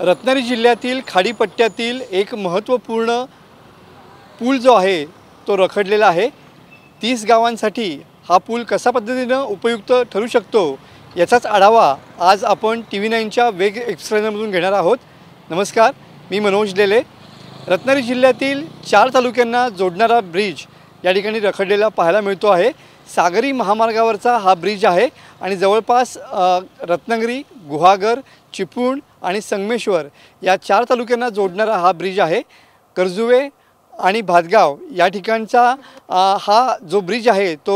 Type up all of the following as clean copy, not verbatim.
रत्नागिरी जिल्ह्यातील खाडीपट्ट्यातील एक महत्त्वपूर्ण पूल जो आहे तो रखडलेला आहे। 30 गावांसाठी हा पूल कशा पद्धतीने उपयुक्त ठरू शकतो याचाच आढावा आज आपण TV9च्या वेग एक्सप्रेसमधून घेणार आहोत। नमस्कार, मी मनोज लेले। रत्नागिरी जिल्ह्यातील 4 तालुक्यांना जोडणारा ब्रिज या ठिकाणी रखडलेला पाहायला मिळतो आहे। सागरी महामार्गावरचा हा ब्रिज आहे आणि जवळपास रत्नागिरी, गुहागर, चिपळूण आणि संगमेश्वर या 4 तालुक्यांना जोडणारा हा ब्रिज आहे। कर्जुवे आणि भातगाव या ठिकाणचा हा जो ब्रिज आहे तो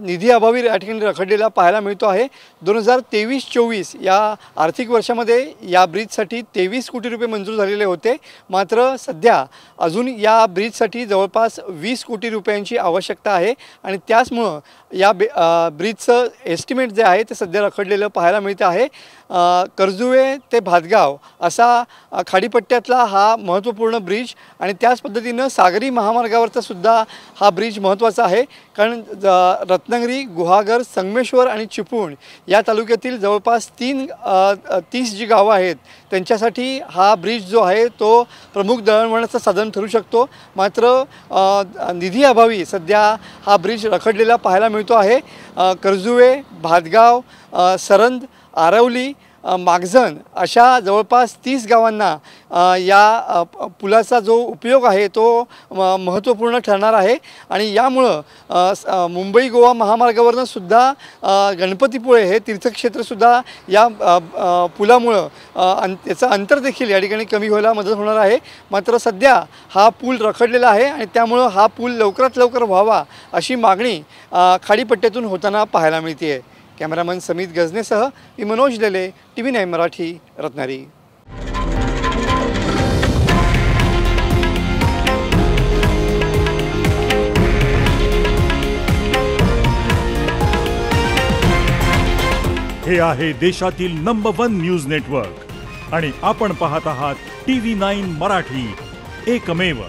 निधी अभावी या ठिकाणी रखडलेला पाहायला मिळतो आहे। 2023-24 या आर्थिक वर्षामध्ये या ब्रिजसाठी 23 कोटी रुपये मंजूर झालेले होते, मात्र सध्या अजून या ब्रिजसाठी जवळपास 20 कोटी रुपयांची आवश्यकता आहे आणि त्याचमुळे या ब्रिजचं एस्टिमेट जे आहे ते सध्या रखडलेलं पाहायला मिळते आहे। कर्जुवे ते भातगाव असा खाडीपट्ट्यातला हा महत्त्वपूर्ण ब्रिज आणि त्याच पद्धतीने सागरी महामार्गावरचा सुद्धा हा ब्रिज महत्त्वाचा आहे, कारण रत्नागिरी, गुहागर, संगमेश्वर आणि चिपळूण या तालुक्यातील जवळपास 30 जी गावं आहेत त्यांच्यासाठी हा ब्रिज जो आहे तो प्रमुख दळणवळणाचं साधन ठरू शकतो। मात्र निधी अभावी सध्या हा ब्रिज रखडलेला पाहायला मिळतो आहे। कर्जुवे, भातगाव, सरंद, आरवली, मागजन अशा जवळपास 30 गावांना या पुलाचा जो उपयोग आहे तो महत्त्वपूर्ण ठरणार आहे आणि यामुळं मुंबई गोवा महामार्गावरनं सुद्धा गणपतीपुळे हे तीर्थक्षेत्रसुद्धा या पुलामुळं त्याचं अंतर देखील या ठिकाणी कमी व्हायला मदत होणार आहे। मात्र सध्या हा पूल रखडलेला आहे आणि त्यामुळं हा पूल लवकरात लवकर व्हावा अशी मागणी खाडीपट्ट्यातून होताना पाहायला मिळते आहे। कॅमेरामन समित गजनेसह मी मनोज लेले, TV9 मराठी, रत्नागिरी। हे आहे देशातील नंबर 1 न्यूज नेटवर्क आणि आपण पाहत आहात TV9 मराठी, एकमेव।